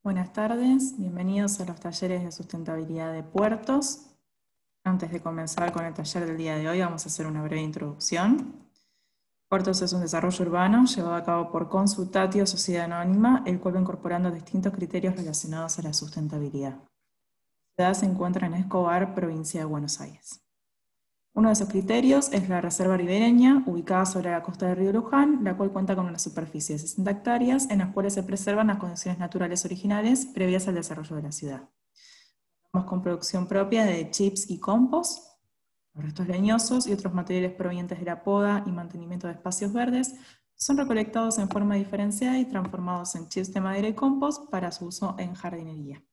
Buenas tardes, bienvenidos a los talleres de sustentabilidad de puertos. Antes de comenzar con el taller del día de hoy, vamos a hacer una breve introducción. Puertos es un desarrollo urbano llevado a cabo por Consultatio Sociedad Anónima, el cual va incorporando distintos criterios relacionados a la sustentabilidad. La ciudad se encuentra en Escobar, provincia de Buenos Aires. Uno de esos criterios es la reserva ribereña, ubicada sobre la costa del río Luján, la cual cuenta con una superficie de 60 hectáreas, en las cuales se preservan las condiciones naturales originales previas al desarrollo de la ciudad. Contamos con producción propia de chips y compost, los restos leñosos y otros materiales provenientes de la poda y mantenimiento de espacios verdes son recolectados en forma diferenciada y transformados en chips de madera y compost para su uso en jardinería.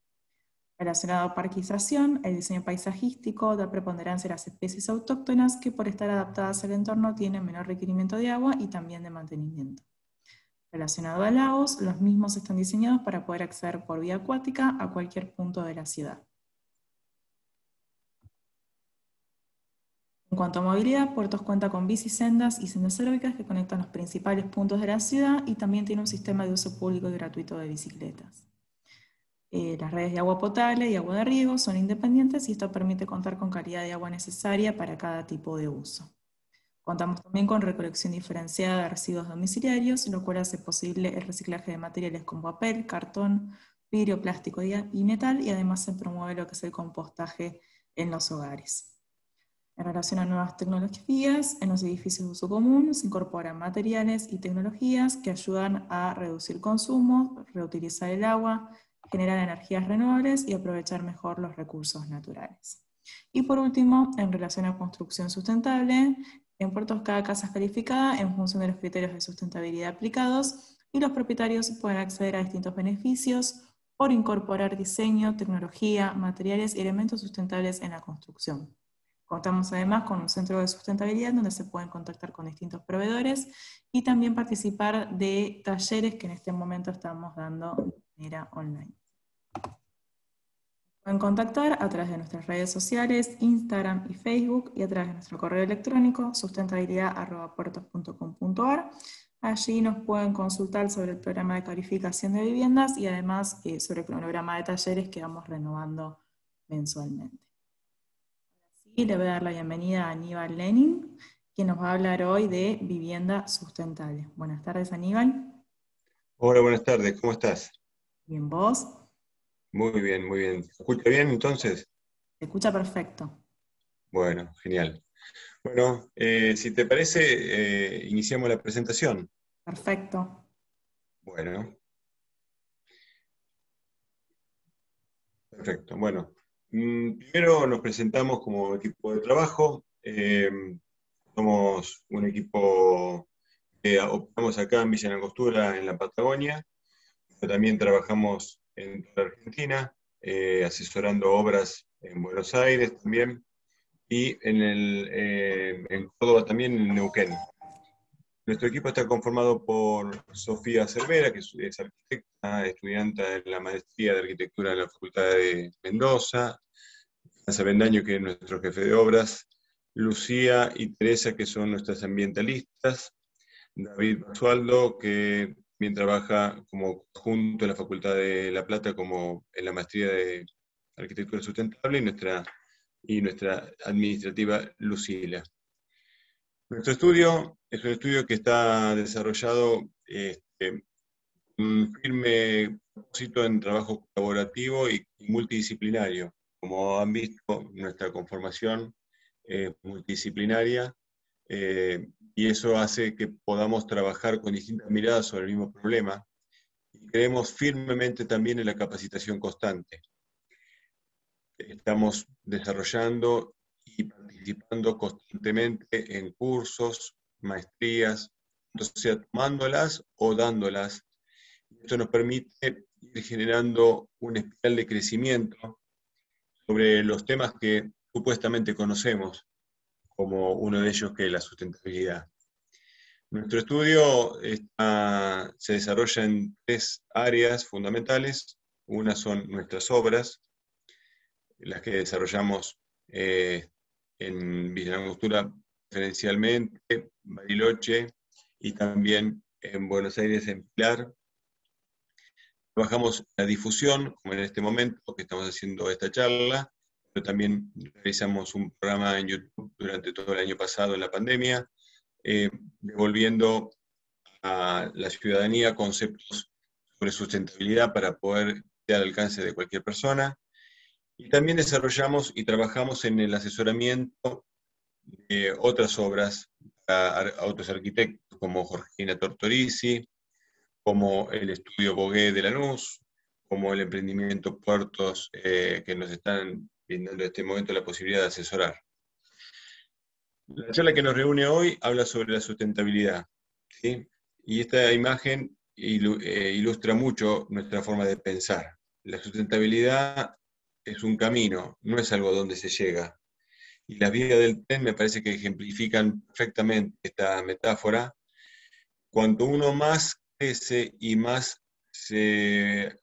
Relacionado a parquización, el diseño paisajístico da preponderancia a las especies autóctonas que por estar adaptadas al entorno tienen menor requerimiento de agua y también de mantenimiento. Relacionado a lagos, los mismos están diseñados para poder acceder por vía acuática a cualquier punto de la ciudad. En cuanto a movilidad, Puertos cuenta con bicisendas y sendas aeróbicas que conectan los principales puntos de la ciudad y también tiene un sistema de uso público y gratuito de bicicletas. Las redes de agua potable y agua de riego son independientes y esto permite contar con calidad de agua necesaria para cada tipo de uso. Contamos también con recolección diferenciada de residuos domiciliarios, lo cual hace posible el reciclaje de materiales como papel, cartón, vidrio, plástico y metal, y además se promueve lo que es el compostaje en los hogares. En relación a nuevas tecnologías, en los edificios de uso común se incorporan materiales y tecnologías que ayudan a reducir consumo, reutilizar el agua, generar energías renovables y aprovechar mejor los recursos naturales. Y por último, en relación a construcción sustentable, en puertos cada casa es calificada en función de los criterios de sustentabilidad aplicados y los propietarios pueden acceder a distintos beneficios por incorporar diseño, tecnología, materiales y elementos sustentables en la construcción. Contamos además con un centro de sustentabilidad donde se pueden contactar con distintos proveedores y también participar de talleres que en este momento estamos dando de manera online. Pueden contactar a través de nuestras redes sociales, Instagram y Facebook, y a través de nuestro correo electrónico sustentabilidad@puertos.com.ar. Allí nos pueden consultar sobre el programa de calificación de viviendas y además sobre el cronograma de talleres que vamos renovando mensualmente. Y le voy a dar la bienvenida a Aníbal Lenin, quien nos va a hablar hoy de vivienda sustentable. Buenas tardes, Aníbal. Hola, buenas tardes, ¿cómo estás? Bien, ¿vos? Muy bien, muy bien. ¿Se escucha bien entonces? Se escucha perfecto. Bueno, genial. Bueno, si te parece, iniciamos la presentación. Perfecto. Bueno, perfecto. Bueno, primero nos presentamos como equipo de trabajo. Somos un equipo que operamos acá en Villa Langostura, en la Patagonia, pero también trabajamos en toda la Argentina, asesorando obras en Buenos Aires también. Y en Córdoba también, en Neuquén. Nuestro equipo está conformado por Sofía Cervera, que es arquitecta, estudiante en la maestría de arquitectura en la Facultad de Mendoza, Franza Bendaño, que es nuestro jefe de obras, Lucía y Teresa, que son nuestras ambientalistas, David Basualdo, que también trabaja como junto en la Facultad de La Plata, como en la maestría de arquitectura sustentable, y nuestra administrativa Lucila. Nuestro estudio es un estudio que está desarrollado un firme propósito en trabajo colaborativo y multidisciplinario. Como han visto, nuestra conformación es multidisciplinaria, y eso hace que podamos trabajar con distintas miradas sobre el mismo problema, y creemos firmemente también en la capacitación constante. Estamos desarrollando y participando constantemente en cursos, maestrías, o sea, tomándolas o dándolas. Esto nos permite ir generando una espiral de crecimiento sobre los temas que supuestamente conocemos, como uno de ellos que es la sustentabilidad. Nuestro estudio se desarrolla en tres áreas fundamentales. Una son nuestras obras, las que desarrollamos en Villa Langostura preferencialmente, Bariloche y también en Buenos Aires, en Pilar. Trabajamos la difusión, como en este momento que estamos haciendo esta charla, pero también realizamos un programa en YouTube durante todo el año pasado en la pandemia, devolviendo a la ciudadanía conceptos sobre sustentabilidad para poder estar al alcance de cualquier persona. Y también desarrollamos y trabajamos en el asesoramiento de otras obras para otros arquitectos como Jorgina Tortorici, como el estudio Bogué de Lanús, como el emprendimiento Puertos, que nos están brindando en este momento la posibilidad de asesorar. La charla que nos reúne hoy habla sobre la sustentabilidad, ¿sí? Y esta imagen ilustra mucho nuestra forma de pensar. La sustentabilidad es un camino, no es algo donde se llega. Y las vías del tren me parece que ejemplifican perfectamente esta metáfora. Cuanto uno más crece y más se,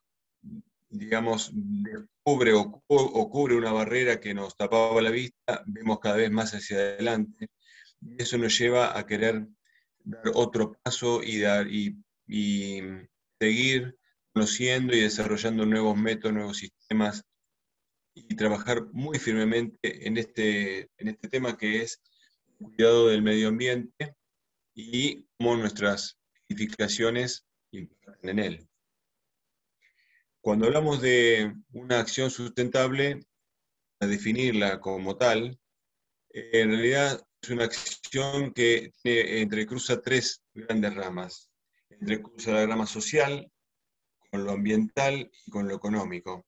digamos, descubre o cubre una barrera que nos tapaba la vista, vemos cada vez más hacia adelante. Y eso nos lleva a querer dar otro paso y seguir conociendo y desarrollando nuevos métodos, nuevos sistemas, y trabajar muy firmemente en este tema que es el cuidado del medio ambiente y cómo nuestras edificaciones impactan en él. Cuando hablamos de una acción sustentable, a definirla como tal, en realidad es una acción que entrecruza tres grandes ramas. Entrecruza la rama social, con lo ambiental y con lo económico.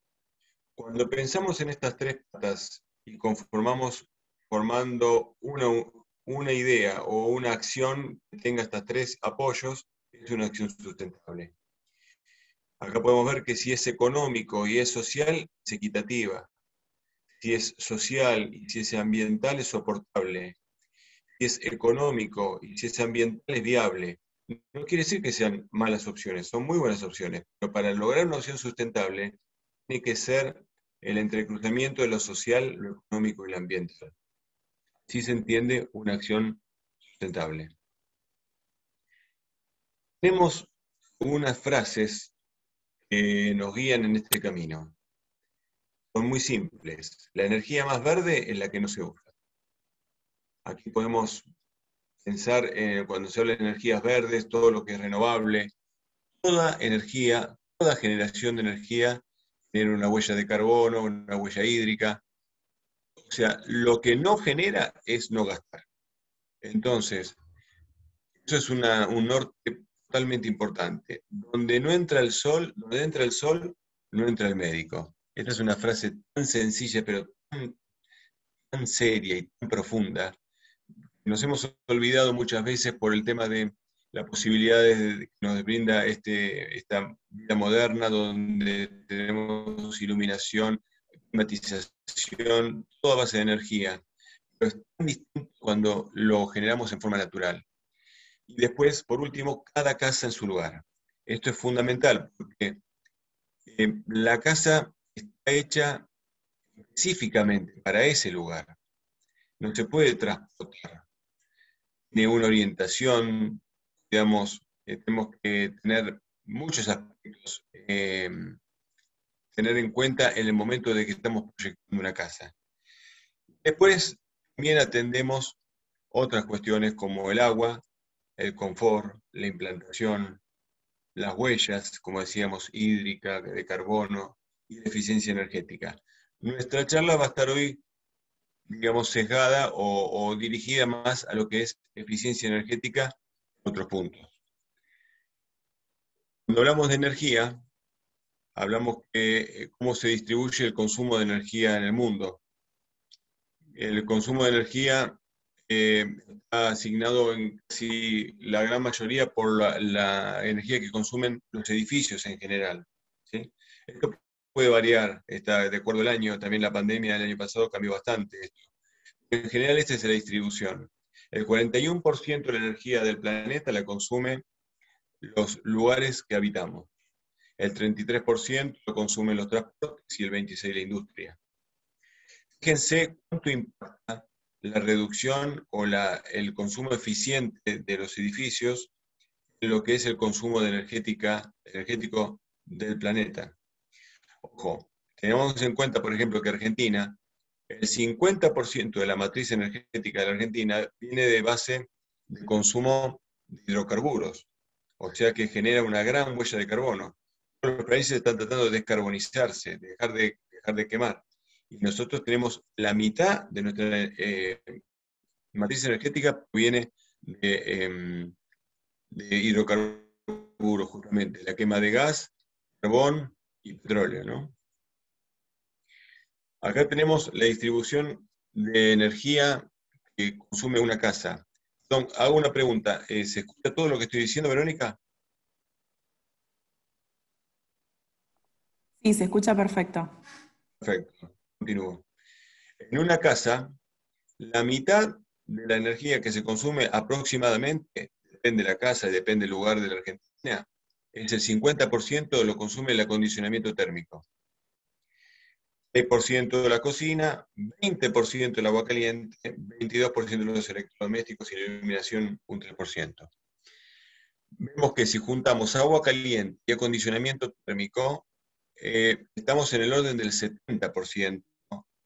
Cuando pensamos en estas tres patas y formando una idea o una acción que tenga estas tres apoyos, es una acción sustentable. Acá podemos ver que si es económico y es social, es equitativa. Si es social y si es ambiental, es soportable. Si es económico y si es ambiental, es viable. No quiere decir que sean malas opciones, son muy buenas opciones, pero para lograr una opción sustentable, tiene que ser el entrecruzamiento de lo social, lo económico y lo ambiental. Así se entiende una acción sustentable. Tenemos unas frases que nos guían en este camino. Son muy simples. La energía más verde es la que no se usa. Aquí podemos pensar cuando se habla de energías verdes, todo lo que es renovable, toda energía, toda generación de energía tiene una huella de carbono, una huella hídrica. O sea, lo que no genera es no gastar. Entonces, eso es un norte totalmente importante. Donde no entra el sol, donde entra el sol, no entra el médico. Esta es una frase tan sencilla, pero tan seria y tan profunda. Nos hemos olvidado muchas veces por el tema de las posibilidades que nos brinda esta vida moderna, donde tenemos iluminación, climatización, toda base de energía. Pero es tan distinto cuando lo generamos en forma natural. Y después, por último, cada casa en su lugar. Esto es fundamental, porque la casa está hecha específicamente para ese lugar. No se puede transportar. Tiene una orientación, digamos, tenemos que tener muchos aspectos, tener en cuenta en el momento de que estamos proyectando una casa. Después también atendemos otras cuestiones como el agua, el confort, la implantación, las huellas, como decíamos, hídrica, de carbono y de eficiencia energética. Nuestra charla va a estar hoy, digamos, sesgada o dirigida más a lo que es eficiencia energética en otros puntos. Cuando hablamos de energía, hablamos de cómo se distribuye el consumo de energía en el mundo. El consumo de energía está asignado en casi la gran mayoría por la energía que consumen los edificios en general, ¿sí? Esto puede variar, está de acuerdo al año, también la pandemia del año pasado cambió bastante esto. En general esta es la distribución. El 41% de la energía del planeta la consumen los lugares que habitamos. El 33% lo consumen los transportes y el 26% la industria. Fíjense cuánto impacta la reducción o el consumo eficiente de los edificios en lo que es el consumo energético del planeta. Ojo, tenemos en cuenta, por ejemplo, que Argentina, el 50% de la matriz energética de la Argentina viene de base de consumo de hidrocarburos, o sea que genera una gran huella de carbono. Todos los países están tratando de descarbonizarse, dejar de quemar. Y nosotros tenemos la mitad de nuestra matriz energética viene de hidrocarburos, justamente, la quema de gas, carbón y petróleo, ¿no? Acá tenemos la distribución de energía que consume una casa. Entonces, hago una pregunta, ¿se escucha todo lo que estoy diciendo, Verónica? Sí, se escucha perfecto. Perfecto, continúo. En una casa, la mitad de la energía que se consume aproximadamente, depende de la casa y depende del lugar de la Argentina, es el 50% lo consume el acondicionamiento térmico. 6% de la cocina, 20% el agua caliente, 22% de los electrodomésticos y la iluminación, un 3%. Vemos que si juntamos agua caliente y acondicionamiento térmico, estamos en el orden del 70%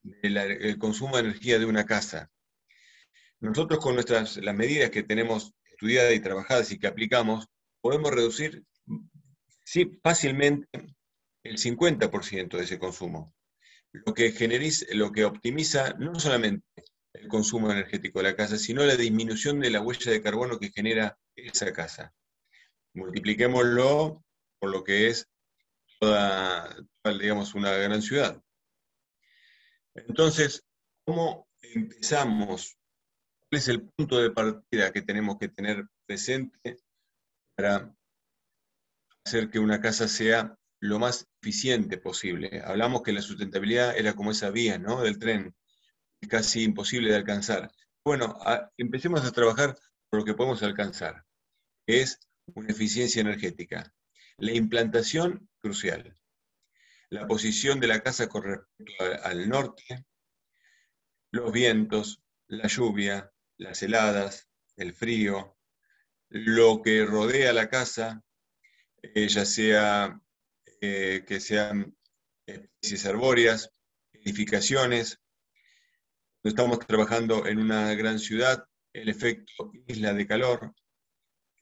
del consumo de energía de una casa. Nosotros con las medidas que tenemos estudiadas y trabajadas y que aplicamos, podemos reducir sí, fácilmente el 50% de ese consumo. Lo que optimiza no solamente el consumo energético de la casa, sino la disminución de la huella de carbono que genera esa casa. Multipliquémoslo por lo que es toda, digamos, una gran ciudad. Entonces, ¿cómo empezamos? ¿Cuál es el punto de partida que tenemos que tener presente para hacer que una casa sea lo más eficiente posible? Hablamos que la sustentabilidad era como esa vía, ¿no?, del tren, casi imposible de alcanzar. Bueno, empecemos a trabajar por lo que podemos alcanzar, que es una eficiencia energética. La implantación, crucial. La posición de la casa con respecto al norte, los vientos, la lluvia, las heladas, el frío, lo que rodea la casa, ya sea que sean especies arbóreas, edificaciones. Estamos trabajando en una gran ciudad, el efecto isla de calor.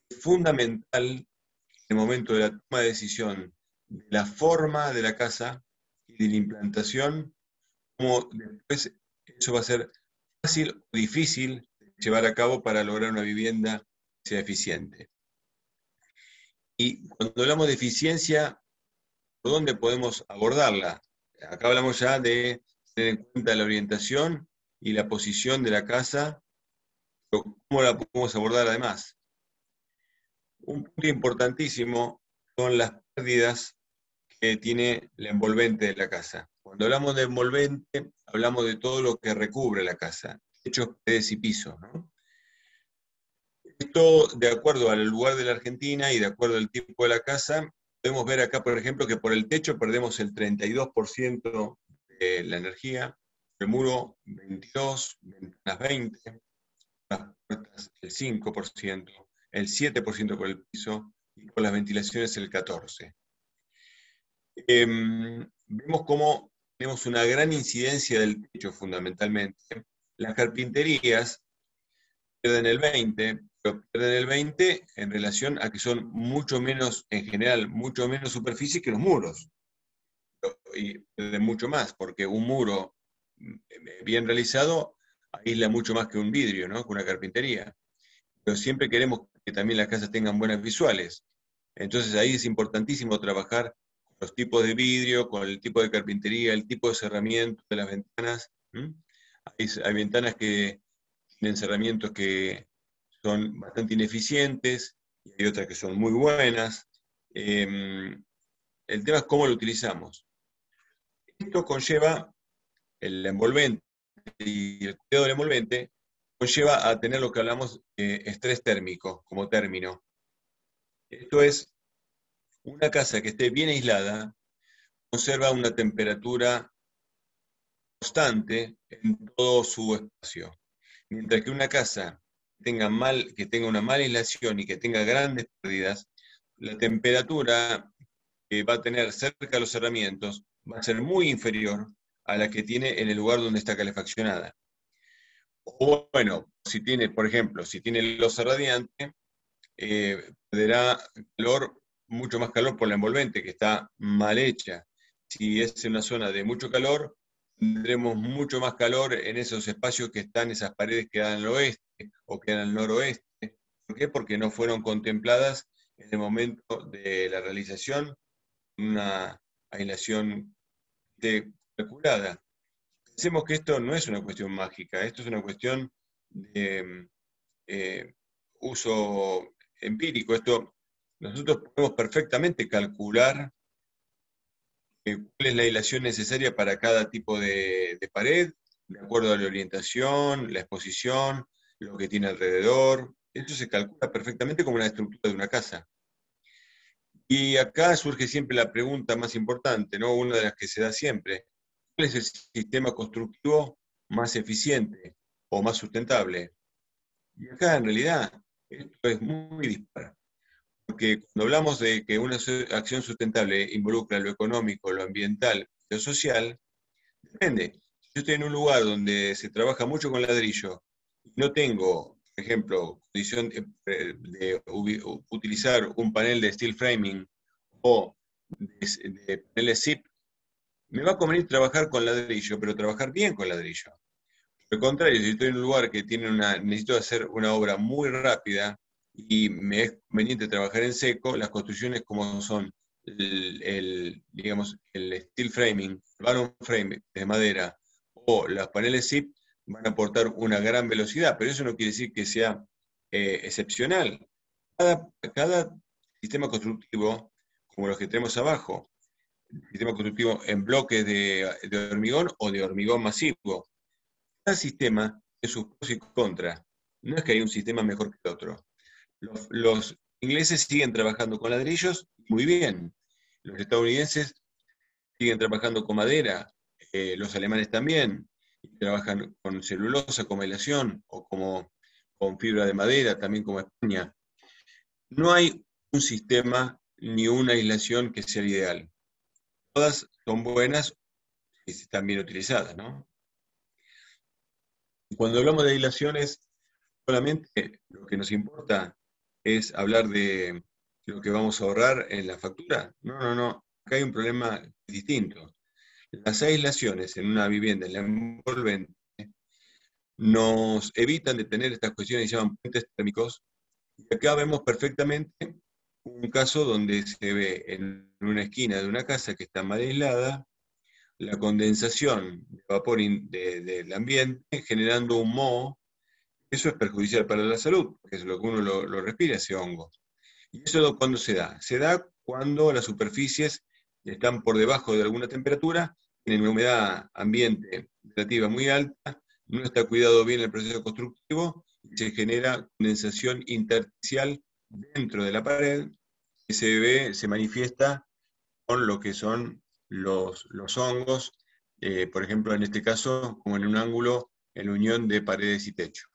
Es fundamental en el momento de la toma de decisión de la forma de la casa y de la implantación, como después eso va a ser fácil o difícil de llevar a cabo para lograr una vivienda que sea eficiente. Y cuando hablamos de eficiencia, ¿por dónde podemos abordarla? Acá hablamos ya de tener en cuenta la orientación y la posición de la casa, pero ¿cómo la podemos abordar además? Un punto importantísimo son las pérdidas que tiene la envolvente de la casa. Cuando hablamos de envolvente, hablamos de todo lo que recubre la casa, techos, paredes y pisos, ¿no? Esto, de acuerdo al lugar de la Argentina y de acuerdo al tipo de la casa, podemos ver acá, por ejemplo, que por el techo perdemos el 32% de la energía, el muro 22%, ventanas 20%, las puertas el 5%, el 7% por el piso y por las ventilaciones el 14%. Vemos cómo tenemos una gran incidencia del techo fundamentalmente. Las carpinterías pierden el 20%, pero pierden el 20% en relación a que son mucho menos, en general, mucho menos superficie que los muros. Y pierden mucho más, porque un muro bien realizado aísla mucho más que un vidrio, ¿no?, que una carpintería. Pero siempre queremos que también las casas tengan buenas visuales. Entonces ahí es importantísimo trabajar con los tipos de vidrio, con el tipo de carpintería, el tipo de cerramiento de las ventanas. Hay ventanas que tienen cerramientos que son bastante ineficientes y hay otras que son muy buenas. El tema es cómo lo utilizamos. Esto conlleva el envolvente y el cuidado del envolvente, conlleva a tener lo que hablamos de estrés térmico como término. Esto es, una casa que esté bien aislada conserva una temperatura constante en todo su espacio. Mientras que una casa que tenga una mala aislación y que tenga grandes pérdidas, la temperatura que va a tener cerca de los cerramientos va a ser muy inferior a la que tiene en el lugar donde está calefaccionada. O bueno, si tiene, por ejemplo, si tiene losa radiante, perderá calor, mucho más calor por la envolvente, que está mal hecha. Si es en una zona de mucho calor, tendremos mucho más calor en esos espacios que están, esas paredes que dan al oeste o que dan al noroeste. ¿Por qué? Porque no fueron contempladas en el momento de la realización una aislación calculada. Pensemos que esto no es una cuestión mágica, esto es una cuestión de uso empírico. Nosotros podemos perfectamente calcular cuál es la aislación necesaria para cada tipo de pared, de acuerdo a la orientación, la exposición, lo que tiene alrededor. Esto se calcula perfectamente como una estructura de una casa. Y acá surge siempre la pregunta más importante, ¿no? Una de las que se da siempre. ¿Cuál es el sistema constructivo más eficiente o más sustentable? Y acá en realidad esto es muy dispar, porque cuando hablamos de que una acción sustentable involucra lo económico, lo ambiental y lo social, depende. Si yo estoy en un lugar donde se trabaja mucho con ladrillo, y no tengo, por ejemplo, condición de utilizar un panel de steel framing o de paneles zip, me va a convenir trabajar con ladrillo, pero trabajar bien con ladrillo. Por el contrario, si estoy en un lugar que necesito hacer una obra muy rápida y me es conveniente trabajar en seco, las construcciones como son digamos, el steel framing, el balloon frame de madera o los paneles zip van a aportar una gran velocidad, pero eso no quiere decir que sea excepcional. Cada sistema constructivo, como los que tenemos abajo, sistema constructivo en bloques de hormigón o de hormigón masivo, cada sistema tiene sus pros y contras. No es que hay un sistema mejor que el otro. Los ingleses siguen trabajando con ladrillos muy bien. Los estadounidenses siguen trabajando con madera. Los alemanes también. Trabajan con celulosa como aislación o con fibra de madera, también como España. No hay un sistema ni una aislación que sea ideal. Todas son buenas y están bien utilizadas, ¿no? Cuando hablamos de aislaciones, solamente lo que nos importa es hablar de lo que vamos a ahorrar en la factura. No, no, no. Acá hay un problema distinto. Las aislaciones en una vivienda, en la envolvente, nos evitan de tener estas cuestiones que se llaman puentes térmicos. Y acá vemos perfectamente un caso donde se ve en una esquina de una casa que está mal aislada, la condensación de vapor del ambiente generando un moho. Eso es perjudicial para la salud, porque es lo que uno lo respira, ese hongo. ¿Y eso cuándo se da? Se da cuando las superficies están por debajo de alguna temperatura, tienen una humedad ambiente relativa muy alta, no está cuidado bien el proceso constructivo y se genera condensación intersticial dentro de la pared que se manifiesta con lo que son los hongos, por ejemplo, en este caso, como en un ángulo, en la unión de paredes y techo.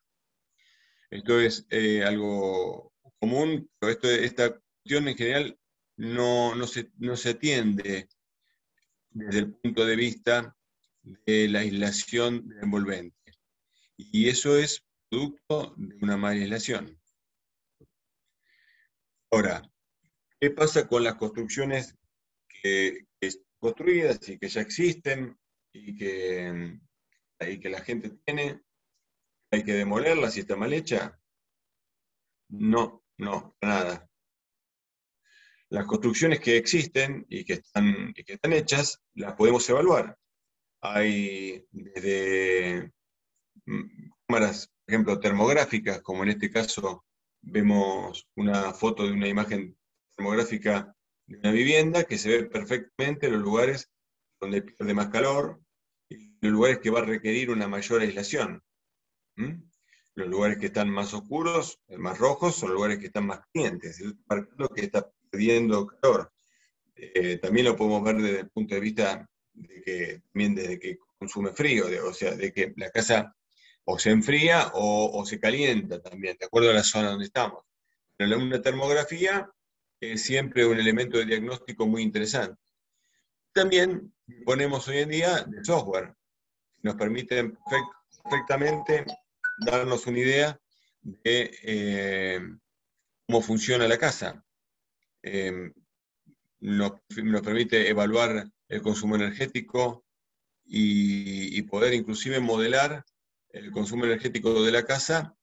Esto es algo común, pero esta cuestión en general no se atiende desde el punto de vista de la aislación del envolvente. Y eso es producto de una mala aislación. Ahora, ¿qué pasa con las construcciones que construidas y que ya existen y que la gente tiene? ¿Hay que demolerla si está mal hecha? No, no, nada. Las construcciones que existen y que están hechas, las podemos evaluar. Hay desde cámaras, por ejemplo, termográficas, como en este caso vemos una foto de una imagen termográfica de una vivienda que se ve perfectamente los lugares donde pierde más calor y los lugares que va a requerir una mayor aislación. Los lugares que están más oscuros, más rojos, son lugares que están más calientes, marcando que está perdiendo calor. También lo podemos ver desde el punto de vista también desde que consume frío, o sea, de que la casa o se enfría o se calienta también, de acuerdo a la zona donde estamos. Pero una termografía es siempre un elemento de diagnóstico muy interesante. También ponemos hoy en día de software, que nos permiten perfectamente darnos una idea de cómo funciona la casa. Nos permite evaluar el consumo energético y poder inclusive modelar el consumo energético de la casa,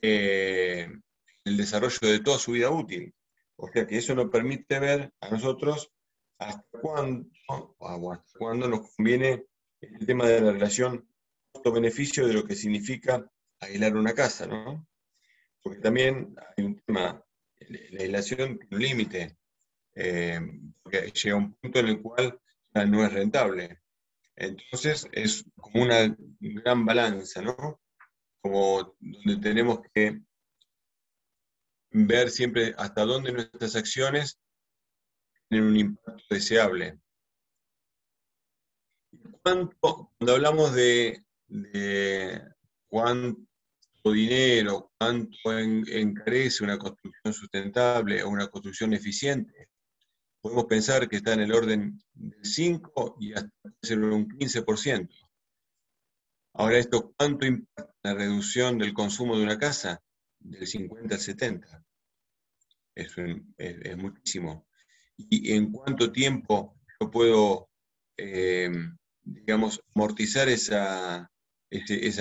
el desarrollo de toda su vida útil. O sea que eso nos permite ver a nosotros hasta cuándo nos conviene el tema de la relación costo-beneficio de lo que significa aislar una casa, ¿no? Porque también hay un tema, la aislación tiene un límite, porque llega un punto en el cual ya no es rentable. Entonces es como una gran balanza, ¿no? Como donde tenemos que ver siempre hasta dónde nuestras acciones tienen un impacto deseable. Cuando hablamos de cuánto dinero, cuánto encarece una construcción sustentable o una construcción eficiente, podemos pensar que está en el orden del 5 y hasta ser un 15%. Ahora, ¿esto cuánto impacta la reducción del consumo de una casa? Del 50 al 70. Es muchísimo. ¿Y en cuánto tiempo yo puedo, digamos, amortizar esa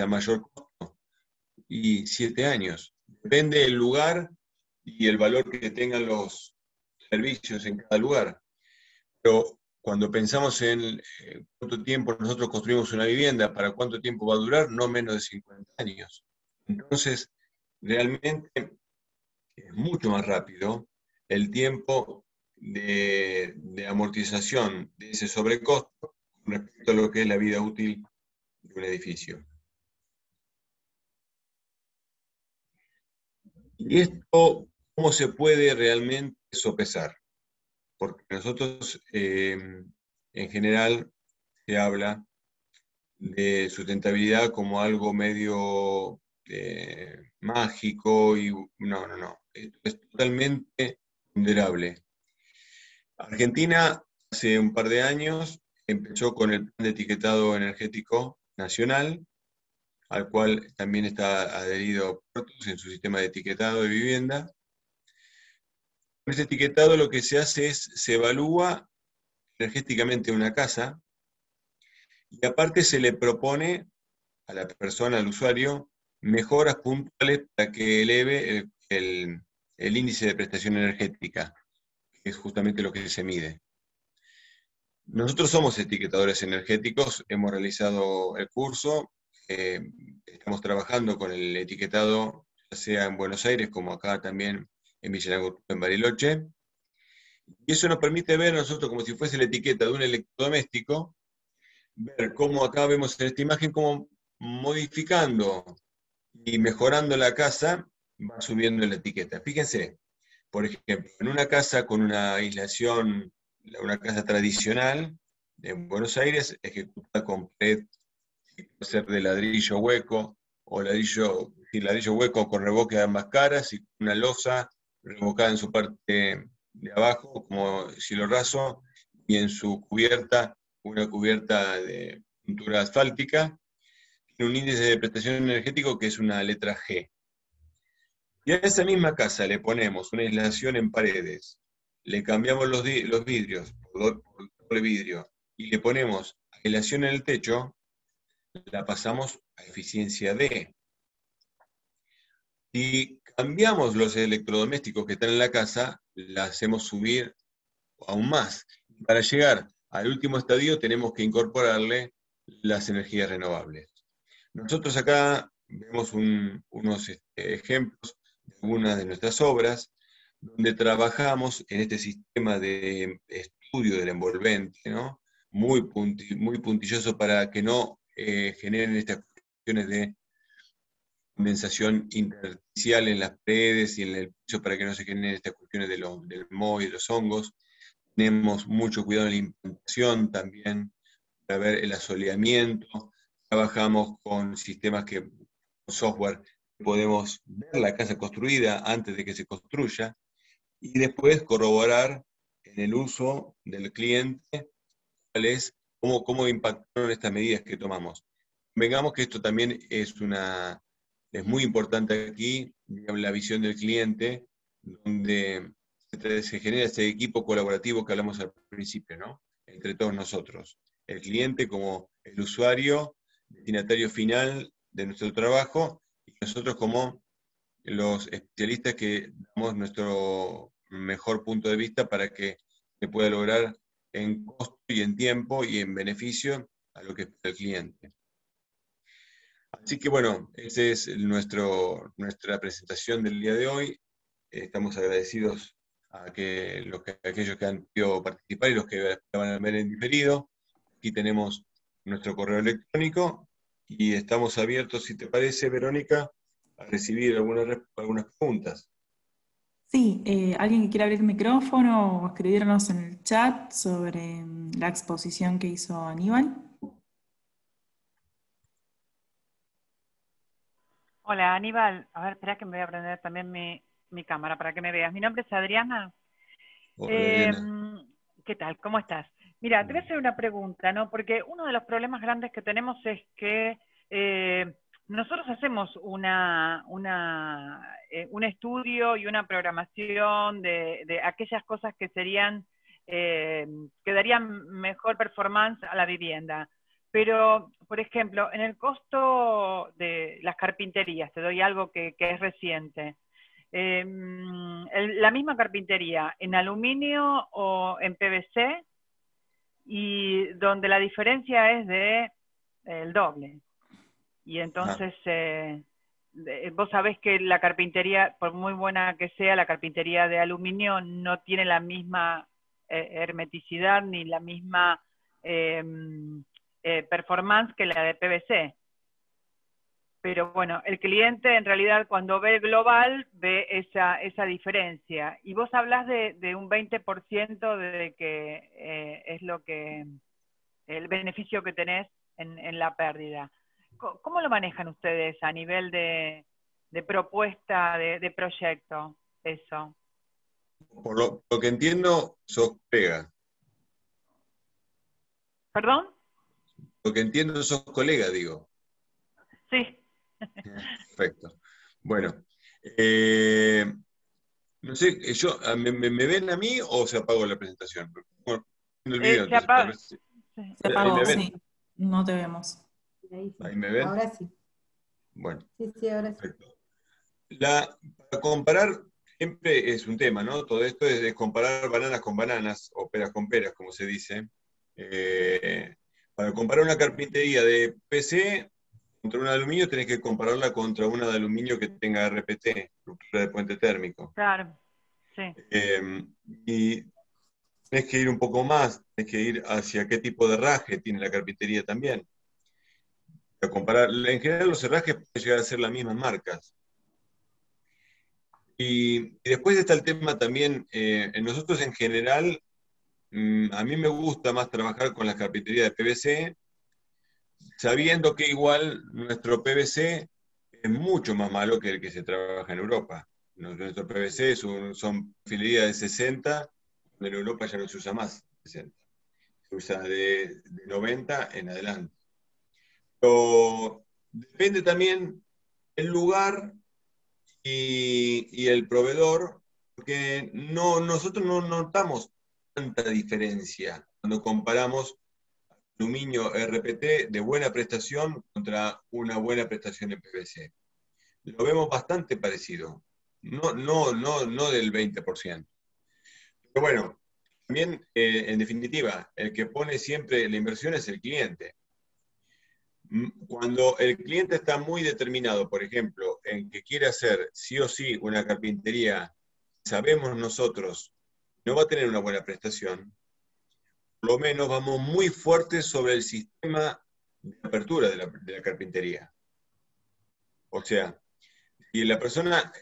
mayor costo? Y 7 años. Depende del lugar y el valor que tengan los servicios en cada lugar. Pero cuando pensamos en cuánto tiempo nosotros construimos una vivienda, para cuánto tiempo va a durar, no menos de 50 años. Entonces, realmente es mucho más rápido el tiempo de amortización de ese sobrecosto con respecto a lo que es la vida útil de un edificio. ¿Y esto cómo se puede realmente sopesar? Porque nosotros, en general, se habla de sustentabilidad como algo medio mágico y no. Esto es totalmente ponderable. Argentina, hace un par de años, empezó con el plan de etiquetado energético nacional, al cual también está adherido Portus en su sistema de etiquetado de vivienda. Con ese etiquetado lo que se hace es, se evalúa energéticamente una casa y aparte se le propone a la persona, al usuario, mejoras puntuales para que eleve el índice de prestación energética, que es justamente lo que se mide. Nosotros somos etiquetadores energéticos, hemos realizado el curso, estamos trabajando con el etiquetado, ya sea en Buenos Aires como acá también en Villa Langostura, en Bariloche, y eso nos permite ver nosotros como si fuese la etiqueta de un electrodoméstico, ver cómo acá vemos en esta imagen, cómo modificando y mejorando la casa va subiendo la etiqueta. Fíjense, por ejemplo, en una casa con una aislación, una casa tradicional en Buenos Aires, ejecutada con pared, puede ser de ladrillo hueco o ladrillo hueco con revoque de ambas caras y una losa revocada en su parte de abajo como cielo raso y en su cubierta una cubierta de pintura asfáltica, tiene un índice de prestación energético que es una letra G. Y a esa misma casa le ponemos una aislación en paredes, le cambiamos los vidrios por doble vidrio y le ponemos aislación en el techo, la pasamos a eficiencia D. Si cambiamos los electrodomésticos que están en la casa, la hacemos subir aún más. Para llegar al último estadio tenemos que incorporarle las energías renovables. Nosotros acá vemos unos ejemplos de algunas de nuestras obras, donde trabajamos en este sistema de estudio del envolvente, ¿no? Muy puntilloso para que no generen estas cuestiones de condensación intersticial en las paredes y en el piso para que no se generen estas cuestiones del moho y de los hongos. Tenemos mucho cuidado en la implantación también para ver el asoleamiento. Trabajamos con sistemas con software, podemos ver la casa construida antes de que se construya y después corroborar en el uso del cliente cómo impactaron estas medidas que tomamos. Vengamos que esto también es muy importante aquí, digamos, la visión del cliente, donde se genera ese equipo colaborativo que hablamos al principio, ¿no? Entre todos nosotros. El cliente como el usuario, destinatario final de nuestro trabajo, y nosotros como los especialistas que damos nuestro mejor punto de vista para que se pueda lograr en costo y en tiempo y en beneficio a lo que espera el cliente. Así que bueno, esa es nuestra presentación del día de hoy. Estamos agradecidos a aquellos que han podido participar y los que van a ver en diferido. Aquí tenemos nuestro correo electrónico y estamos abiertos, si te parece, Verónica, a recibir algunas preguntas. Sí, alguien que quiera abrir el micrófono o escribirnos en el chat sobre la exposición que hizo Aníbal. Hola, Aníbal. A ver, espera que me voy a prender también mi cámara para que me veas. Mi nombre es Adriana. Hola, Adriana. ¿Qué tal? ¿Cómo estás? Mira, te voy a hacer una pregunta, ¿no? Porque uno de los problemas grandes que tenemos es que nosotros hacemos un estudio y una programación de aquellas cosas que que darían mejor performance a la vivienda. Pero, por ejemplo, en el costo de las carpinterías, te doy algo que es reciente. La misma carpintería, en aluminio o en PVC, y donde la diferencia es el doble. Y entonces, vos sabés que la carpintería, por muy buena que sea, la carpintería de aluminio no tiene la misma hermeticidad ni la misma performance que la de PVC. Pero bueno, el cliente en realidad cuando ve el global ve esa diferencia. Y vos hablás de un 20% de que es el beneficio que tenés en la pérdida. ¿Cómo lo manejan ustedes a nivel de propuesta, de proyecto, eso? Por lo que entiendo, sos colega. ¿Perdón? Lo que entiendo, sos colega, digo. Sí. Perfecto. Bueno, no sé, ¿me ven a mí o se apagó la presentación? Bueno, el video, Se entonces, para apaga. ver si... Sí. Se Ahí apagó, me ven. sí. No te vemos. Ahí sí. ¿Ahí me ven? Ahora sí. Bueno, Sí, ahora sí. perfecto. Para comparar, siempre es un tema, ¿no? Todo esto es comparar bananas con bananas, o peras con peras, como se dice. Para comparar una carpintería de PC contra una de aluminio, tenés que compararla contra una de aluminio que tenga RPT, ruptura de puente térmico. Claro, sí. Y tenés que ir un poco más, tenés que ir hacia qué tipo de herraje tiene la carpintería también. Para comparar, en general los herrajes pueden llegar a ser las mismas marcas. Y después está el tema también, nosotros en general, a mí me gusta más trabajar con la carpintería de PVC, sabiendo que igual nuestro PVC es mucho más malo que el que se trabaja en Europa. Nuestro PVC son filería de 60, en Europa ya no se usa más 60. Se usa de 90 en adelante. Pero depende también el lugar y el proveedor, porque nosotros no notamos tanta diferencia cuando comparamos aluminio RPT de buena prestación contra una buena prestación en PVC. Lo vemos bastante parecido, no del 20%. Pero bueno, también, en definitiva, el que pone siempre la inversión es el cliente. Cuando el cliente está muy determinado, por ejemplo, en que quiere hacer sí o sí una carpintería, sabemos nosotros no va a tener una buena prestación, por lo menos vamos muy fuertes sobre el sistema de apertura de la carpintería. O sea, si la persona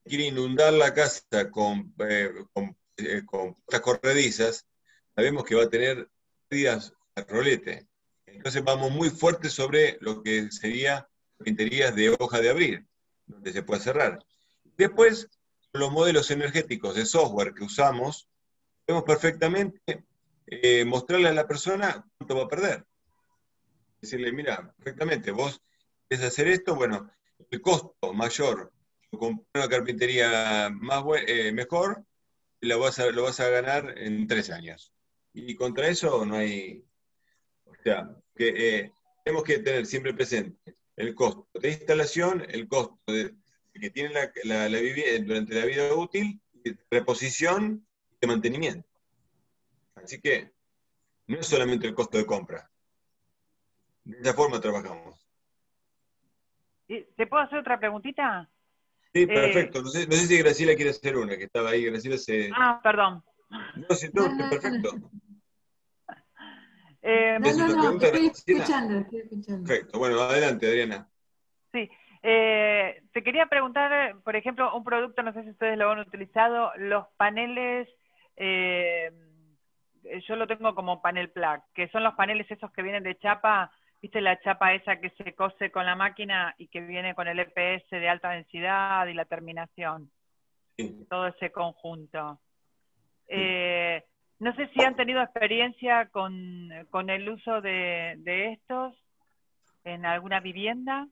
quiere inundar la casa con puertas corredizas, sabemos que va a tener pérdidas al rolete. Entonces vamos muy fuerte sobre lo que sería carpinterías de hoja de abrir, donde se puede cerrar. Después, los modelos energéticos de software que usamos, podemos perfectamente mostrarle a la persona cuánto va a perder. Decirle, mira, perfectamente, vos querés hacer esto, bueno, el costo mayor, comprar una carpintería mejor, lo vas a ganar en 3 años. Y contra eso no hay, o sea, tenemos que tener siempre presente el costo de instalación, el costo que tiene la vivienda durante la vida útil, de reposición y de mantenimiento. Así que no es solamente el costo de compra. De esa forma trabajamos. ¿Te puedo hacer otra preguntita? Sí, perfecto. No sé si Graciela quiere hacer una, que estaba ahí. Graciela Perdón. No, sí, no, perfecto. ¿Es una No, pregunta, estoy Graciela? estoy escuchando. Perfecto. Bueno, adelante, Adriana. Sí. Te quería preguntar, por ejemplo, un producto, no sé si ustedes lo han utilizado, los paneles, yo lo tengo como panel plug, que son los paneles esos que vienen de chapa, ¿viste la chapa esa que se cose con la máquina y que viene con el EPS de alta densidad y la terminación? Sí. Todo ese conjunto. Sí. No sé si han tenido experiencia con el uso de estos en alguna vivienda.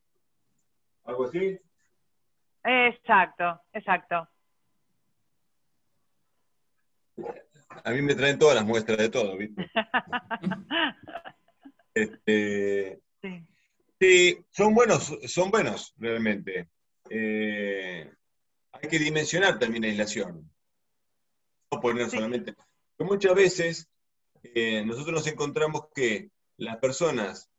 ¿Algo así? Exacto, exacto. A mí me traen todas las muestras de todo, ¿viste? Sí. Sí, son buenos realmente. Hay que dimensionar también la aislación. No poner Sí. solamente. Porque muchas veces nosotros nos encontramos que las personas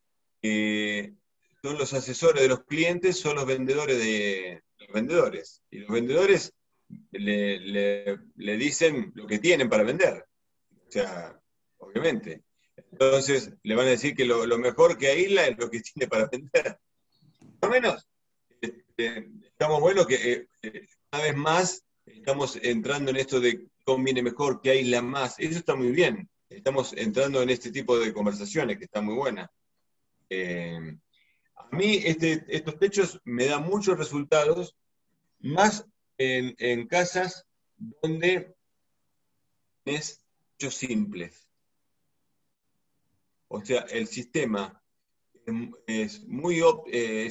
que son los asesores de los clientes son los vendedores de los vendedores. Y los vendedores le dicen lo que tienen para vender. O sea, obviamente. Entonces le van a decir que lo mejor que aísla es lo que tiene para vender. Por lo menos estamos buenos que cada vez más estamos entrando en esto de conviene mejor, que aísla más. Eso está muy bien. Estamos entrando en este tipo de conversaciones que están muy buenas. A mí estos techos me dan muchos resultados, más en casas donde es techos simples. O sea, el sistema es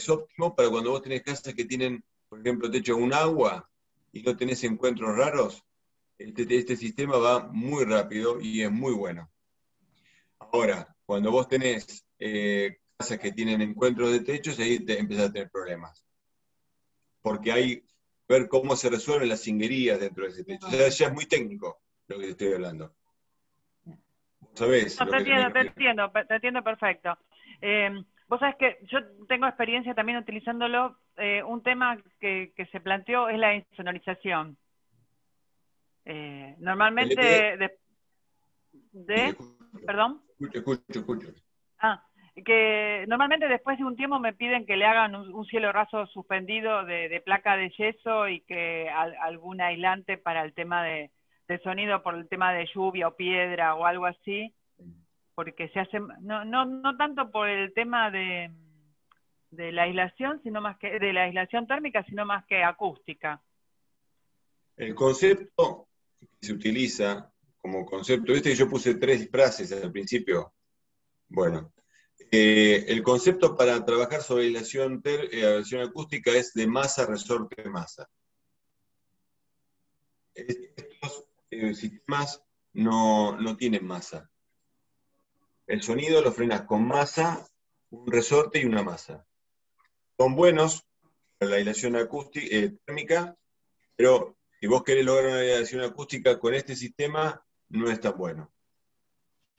óptimo para cuando vos tenés casas que tienen, por ejemplo, techo un agua y no tenés encuentros raros. Este sistema va muy rápido y es muy bueno. Ahora, cuando vos tenés casas que tienen encuentros de techos, ahí te empezás a tener problemas. Porque hay que ver cómo se resuelven las singuerías dentro de ese techo. O sea, ya es muy técnico lo que te estoy hablando. ¿Sabés? No, te entiendo perfecto. Vos sabés que yo tengo experiencia también utilizándolo. Un tema que se planteó es la insonorización. Normalmente ¿Perdón? Escucho. Que normalmente después de un tiempo me piden que le hagan un cielo raso suspendido de placa de yeso y que algún aislante para el tema de sonido, por el tema de lluvia o piedra o algo así, porque se hace, no tanto por el tema de la aislación, sino más que de la aislación térmica, sino más que acústica. El concepto que se utiliza como concepto, viste que yo puse 3 frases al principio. Bueno, el concepto para trabajar sobre aislación acústica es de masa, resorte, masa. Estos sistemas no tienen masa. El sonido lo frenas con masa, un resorte y una masa. Son buenos para la aislación acústica, térmica, pero si vos querés lograr una aislación acústica con este sistema, no es tan bueno.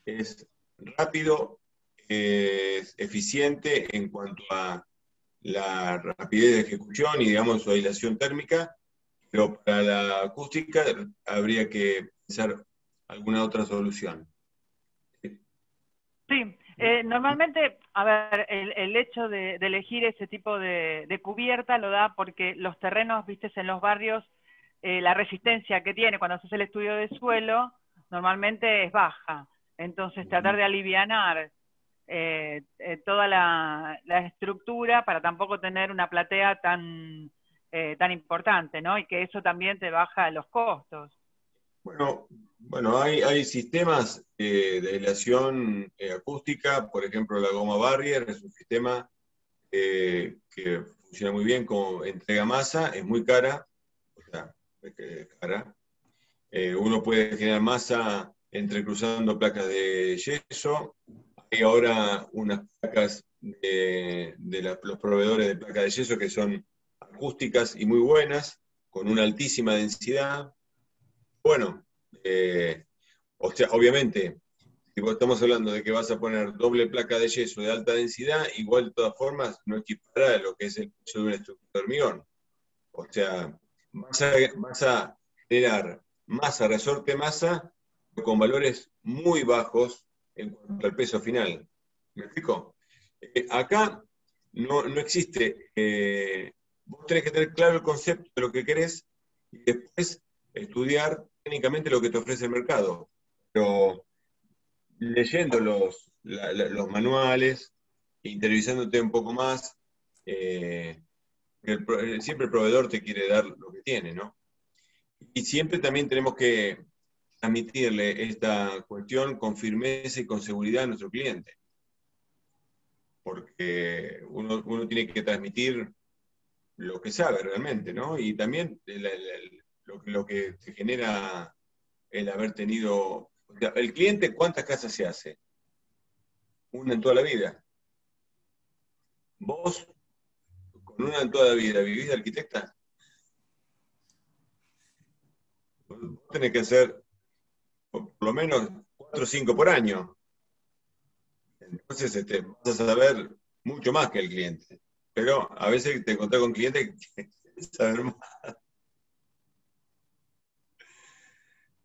Es rápido, es eficiente en cuanto a la rapidez de ejecución y, digamos, su aislación térmica, pero para la acústica habría que pensar alguna otra solución. Sí, normalmente, a ver, el hecho de elegir ese tipo de cubierta lo da porque los terrenos, viste, en los barrios, la resistencia que tiene cuando se hace el estudio de suelo, normalmente es baja. Entonces, tratar de alivianar toda la estructura para tampoco tener una platea tan tan importante, ¿no? Y que eso también te baja los costos. Bueno, hay sistemas de aislación acústica, por ejemplo, la goma Barrier es un sistema que funciona muy bien como entrega masa, es muy cara, o sea, es cara. Uno puede generar masa entrecruzando placas de yeso. Hay ahora unas placas los proveedores de placas de yeso que son acústicas y muy buenas, con una altísima densidad. Bueno, o sea, obviamente, si estamos hablando de que vas a poner doble placa de yeso de alta densidad, igual de todas formas no equipara lo que es el peso de una estructura de hormigón. O sea, vas a generar masa, resorte masa, con valores muy bajos en cuanto al peso final. ¿Me explico? Acá no existe. Vos tenés que tener claro el concepto de lo que querés y después estudiar técnicamente lo que te ofrece el mercado. Pero leyendo los manuales, interiorizándote un poco más, siempre el proveedor te quiere dar lo que tiene, ¿no? Y siempre también tenemos que transmitirle esta cuestión con firmeza y con seguridad a nuestro cliente. Porque uno tiene que transmitir lo que sabe realmente, ¿no? Y también lo que te genera el haber tenido... O sea, el cliente, ¿cuántas casas se hace? Una en toda la vida. Vos, con una en toda la vida, ¿vivís de arquitecta? Vos tenés que hacer por lo menos 4 o 5 por año. Entonces vas a saber mucho más que el cliente. Pero a veces te encontrás con clientes que quieren saber más.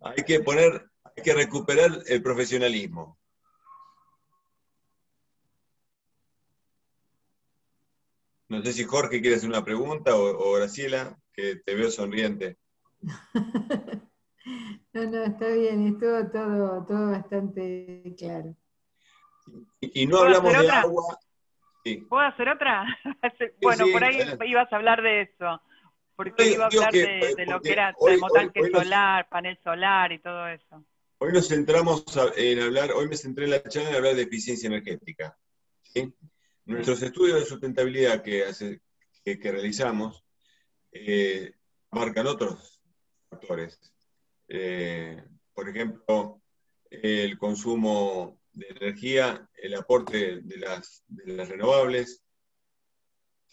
Hay que recuperar el profesionalismo. No sé si Jorge quiere hacer una pregunta o Graciela, que te veo sonriente. No, está bien, estuvo todo bastante claro. Y no hablamos de agua. Sí. ¿Puedo hacer otra? Bueno, por ahí ibas a hablar de eso, porque iba a hablar de lo que era termotanque solar, panel solar y todo eso. Hoy nos centramos en hablar, hoy me centré en la charla en hablar de eficiencia energética. ¿Sí? Nuestros estudios de sustentabilidad que realizamos marcan otros factores. Por ejemplo, el consumo de energía, el aporte de las renovables,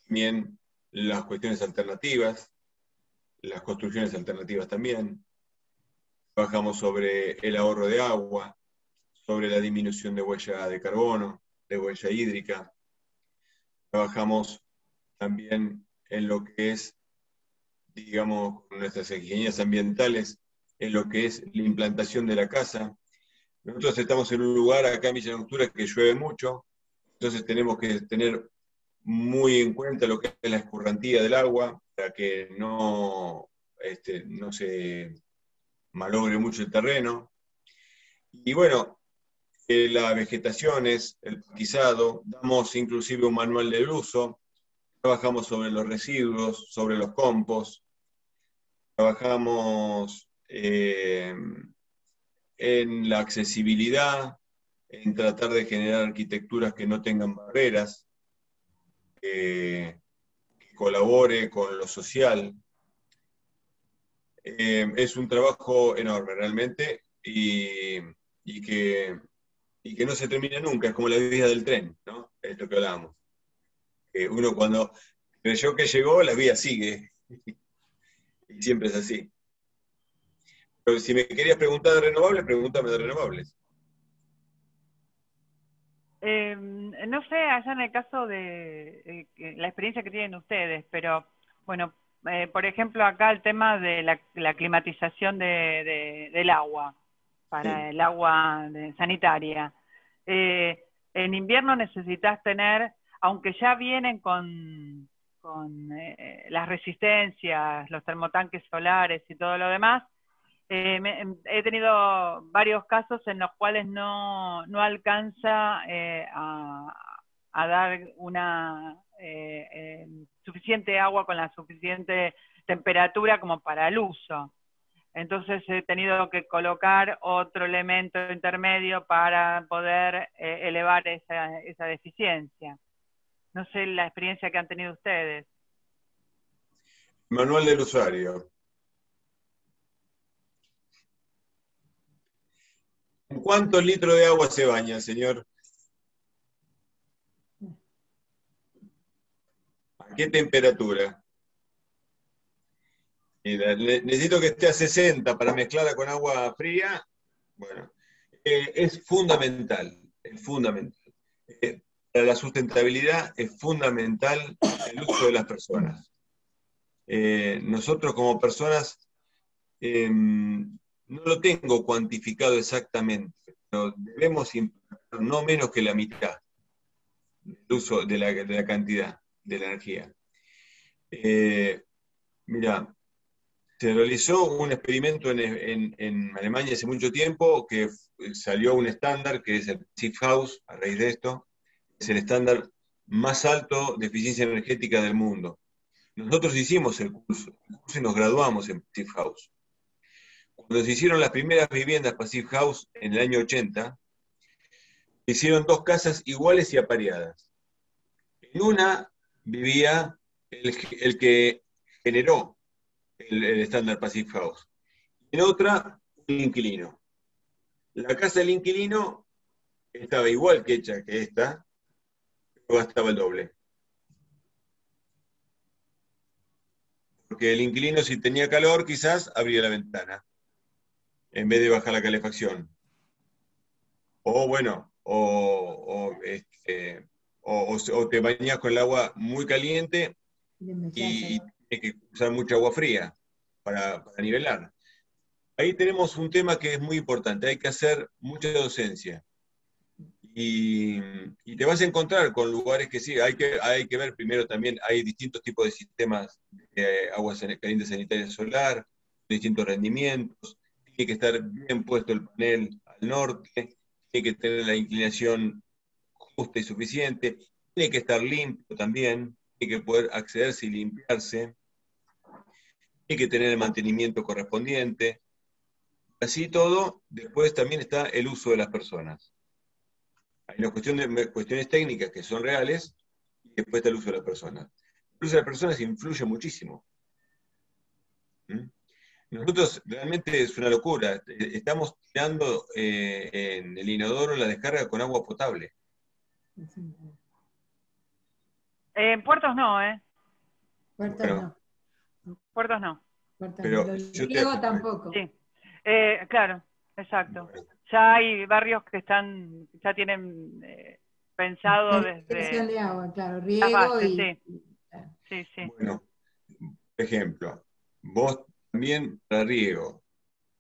también las cuestiones alternativas, las construcciones alternativas también. Trabajamos sobre el ahorro de agua, sobre la disminución de huella de carbono, de huella hídrica. Trabajamos también en lo que es, digamos, con nuestras ingenierías ambientales, en lo que es la implantación de la casa. Nosotros estamos en un lugar acá en Villa Langostura que llueve mucho, entonces tenemos que tener muy en cuenta lo que es la escurrantía del agua para que no se malogre mucho el terreno. Y bueno, la vegetación es el pastizado, damos inclusive un manual del uso, trabajamos sobre los residuos, sobre los compost, trabajamos en la accesibilidad, en tratar de generar arquitecturas que no tengan barreras, que colabore con lo social. Es un trabajo enorme realmente y que no se termina nunca, es como la vida del tren, ¿no? Es lo que hablábamos. Uno cuando creyó que llegó, la vida sigue. Y siempre es así. Pero si me querías preguntar de renovables, pregúntame de renovables. No sé, allá en el caso de la experiencia que tienen ustedes, pero bueno, por ejemplo, acá el tema de la climatización del agua, para el agua sanitaria. En invierno necesitas tener, aunque ya vienen con las resistencias, los termotanques solares y todo lo demás, he tenido varios casos en los cuales no alcanza a a dar una suficiente agua con la suficiente temperatura como para el uso. Entonces he tenido que colocar otro elemento intermedio para poder elevar esa deficiencia. No sé la experiencia que han tenido ustedes. Manual del usuario. ¿En cuántos litros de agua se baña, señor? ¿A qué temperatura? Necesito que esté a 60 para mezclarla con agua fría. Bueno, es fundamental, es fundamental. Para la sustentabilidad es fundamental el uso de las personas. Nosotros como personas, no lo tengo cuantificado exactamente, pero debemos impactar no menos que la mitad del uso de la cantidad de la energía. Mira, se realizó un experimento en Alemania hace mucho tiempo que salió un estándar que es el Passive House, a raíz de esto, es el estándar más alto de eficiencia energética del mundo. Nosotros hicimos el curso y nos graduamos en Passive House. Cuando se hicieron las primeras viviendas Passive House en el año 80, se hicieron 2 casas iguales y apareadas. En una vivía el que generó el estándar Passive House. En otra, un inquilino. La casa del inquilino estaba igual que hecha que esta, pero gastaba el doble. Porque el inquilino, si tenía calor, quizás abría la ventana, en vez de bajar la calefacción. O bueno, o te bañas con el agua muy caliente y tienes que usar mucha agua fría para nivelar. Ahí tenemos un tema que es muy importante, hay que hacer mucha docencia. Y te vas a encontrar con lugares que sí, hay que ver primero también, hay distintos tipos de sistemas de agua caliente sanitaria solar, distintos rendimientos, tiene que estar bien puesto el panel al norte, tiene que tener la inclinación justa y suficiente, tiene que estar limpio también, tiene que poder accederse y limpiarse, tiene que tener el mantenimiento correspondiente. Así todo, después también está el uso de las personas. Hay una cuestiones técnicas que son reales, y después está el uso de las personas. El uso de las personas influye muchísimo. Nosotros realmente es una locura. Estamos tirando en el inodoro la descarga con agua potable. En puertos no, ¿eh? Puertos Bueno, no. Puertos no. Puertos pero no. Los yo riego tampoco. Sí. Claro, exacto. Bueno. Ya hay barrios que ya tienen pensado La extracción desde de agua, claro, las riego bases, y... sí. Bueno, por ejemplo, vos también para riego.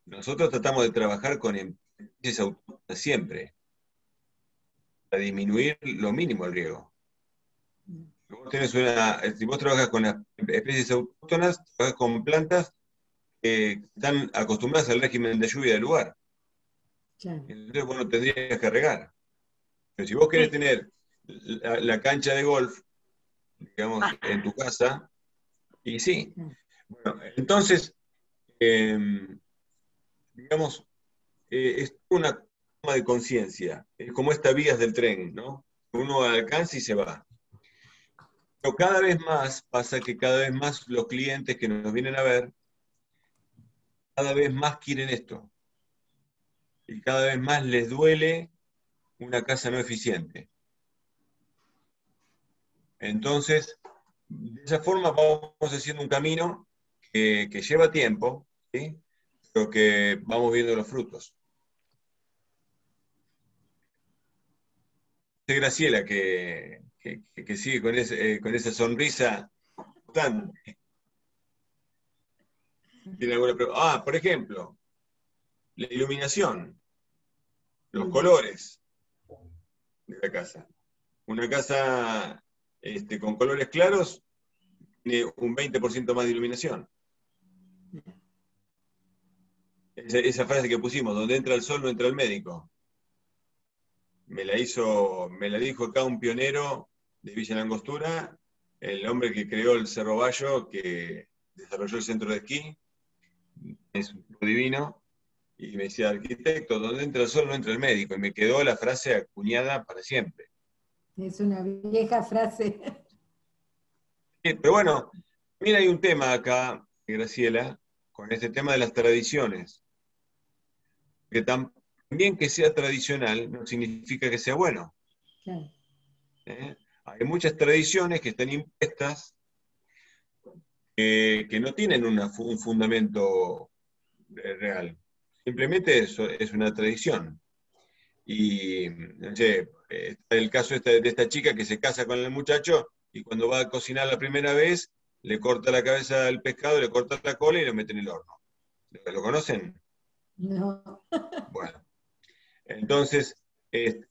Nosotros tratamos de trabajar con especies autóctonas siempre, para disminuir lo mínimo el riego. Si vos trabajas con las especies autóctonas, trabajas con plantas que están acostumbradas al régimen de lluvia del lugar. Claro. Entonces vos no tendrías que regar. Pero si vos querés tener la cancha de golf, digamos, en tu casa, y sí. Bueno, entonces, digamos, es una toma de conciencia. Es como estas vías del tren, ¿no? Uno alcanza y se va. Pero cada vez más pasa que cada vez más los clientes que nos vienen a ver, cada vez más quieren esto. Y cada vez más les duele una casa no eficiente. Entonces, de esa forma vamos haciendo un camino que lleva tiempo, ¿sí? Pero que vamos viendo los frutos. Es Graciela que sigue con esa sonrisa constante. ¿Tiene alguna pregunta? Por ejemplo, la iluminación, los colores de la casa. Una casa con colores claros tiene un 20% más de iluminación. Esa frase que pusimos, donde entra el sol no entra el médico. me la dijo acá un pionero de Villa Langostura, el hombre que creó el Cerro Bayo, que desarrolló el centro de esquí, es un tipo divino, y me decía, arquitecto, donde entra el sol no entra el médico, y me quedó la frase acuñada para siempre. Es una vieja frase. Pero bueno, mira, hay un tema acá, Graciela, con este tema de las tradiciones, que también que sea tradicional no significa que sea bueno. Claro. Hay muchas tradiciones que están impuestas que no tienen un fundamento real. Simplemente es una tradición. Y no sé, está el caso de esta chica que se casa con el muchacho y cuando va a cocinar la primera vez le corta la cabeza al pescado, le corta la cola y lo mete en el horno. ¿Lo conocen? No. Bueno, entonces el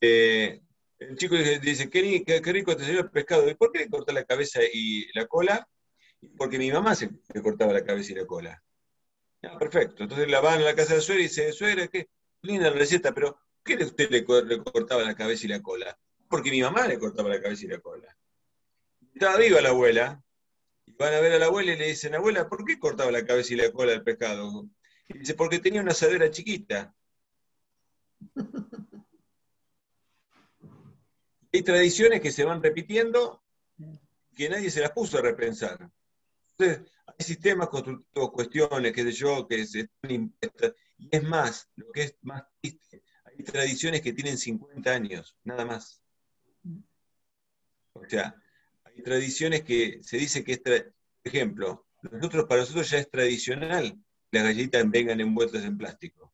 chico dice, qué rico te salió el pescado. ¿Y por qué le corta la cabeza y la cola? Porque mi mamá se le cortaba la cabeza y la cola. Ah, perfecto. Entonces la van a la casa de la suegra y dice, suegra, qué linda la receta, pero ¿por qué usted le cortaba la cabeza y la cola? Porque mi mamá le cortaba la cabeza y la cola. Estaba viva la abuela, y van a ver a la abuela y le dicen, abuela, ¿por qué cortaba la cabeza y la cola del pescado? Y dice, porque tenía una asadera chiquita. Hay tradiciones que se van repitiendo que nadie se las puso a repensar. Entonces, hay sistemas constructivos, cuestiones, qué sé yo, que se están impuestas. Y es más, lo que es más triste, hay tradiciones que tienen 50 años, nada más. O sea, hay tradiciones que se dice que es, por ejemplo, para nosotros ya es tradicional que las galletitas vengan envueltas en plástico.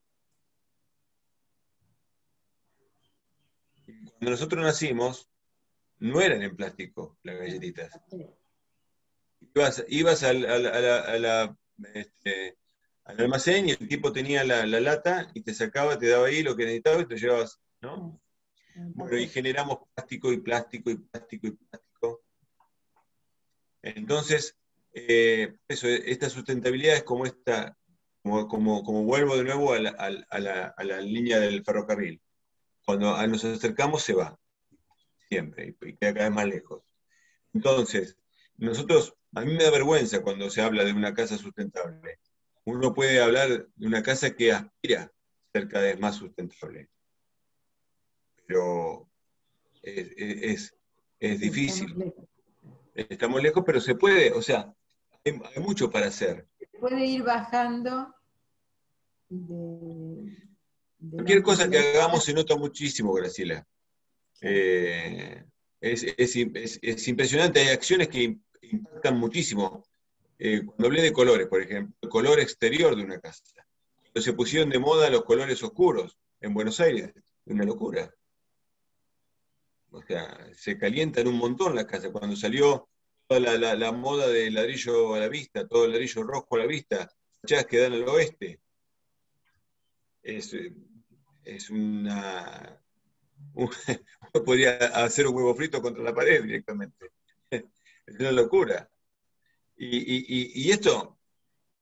Y cuando nosotros nacimos, no eran en plástico las galletitas. Ibas al almacén y el tipo tenía la lata y te sacaba, te daba ahí lo que necesitabas y te llevabas, ¿no? Bueno, y generamos plástico y plástico y plástico y plástico. Entonces, esta sustentabilidad es como esta, como vuelvo de nuevo a la línea del ferrocarril. Cuando nos acercamos se va, siempre, y queda cada vez más lejos. Entonces, a mí me da vergüenza cuando se habla de una casa sustentable. Uno puede hablar de una casa que aspira a ser cada vez más sustentable, pero es difícil. Estamos lejos, pero se puede, o sea, hay mucho para hacer. Puede ir bajando de Cualquier cosa que hagamos se nota muchísimo, Graciela. Es impresionante, hay acciones que impactan muchísimo. Cuando hablé de colores, por ejemplo, el color exterior de una casa. Cuando se pusieron de moda los colores oscuros en Buenos Aires, una locura. O sea, se calientan un montón las casas. Cuando salió toda la moda del ladrillo a la vista, todo el ladrillo rojo a la vista, fachadas que dan al oeste, es una... Uno podría hacer un huevo frito contra la pared directamente. Es una locura. Y esto,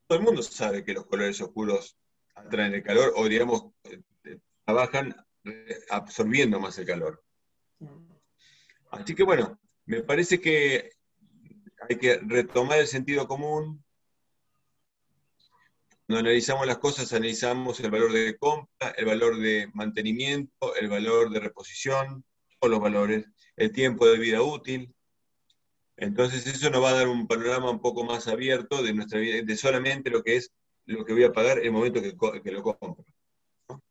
todo el mundo sabe que los colores oscuros atraen el calor o, digamos, trabajan absorbiendo más el calor. Así que bueno, me parece que hay que retomar el sentido común. Cuando analizamos las cosas, analizamos el valor de compra, el valor de mantenimiento, el valor de reposición, todos los valores, el tiempo de vida útil. Entonces eso nos va a dar un panorama un poco más abierto de nuestra vida, de solamente lo que es lo que voy a pagar el momento que lo compro, ¿no?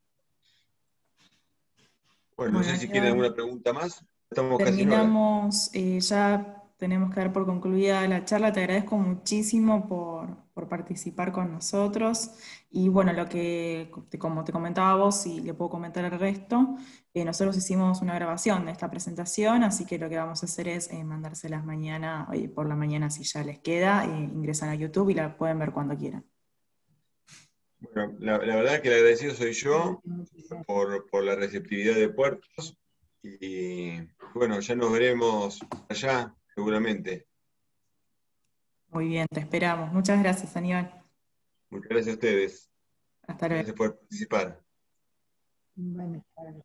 Bueno, no sé si quieren alguna pregunta más. Estamos casi en hora. Terminamos, ya tenemos que dar por concluida la charla. Te agradezco muchísimo por participar con nosotros. Y bueno, como te comentaba vos y le puedo comentar al resto, nosotros hicimos una grabación de esta presentación, así que lo que vamos a hacer es mandárselas mañana, por la mañana si ya les queda, ingresan a YouTube y la pueden ver cuando quieran. Bueno, la verdad que el agradecido soy yo por la receptividad de Puertos y bueno, ya nos veremos allá seguramente. Muy bien, te esperamos. Muchas gracias, Aníbal. Muchas gracias a ustedes. Hasta luego. Gracias por participar. Buenas tardes.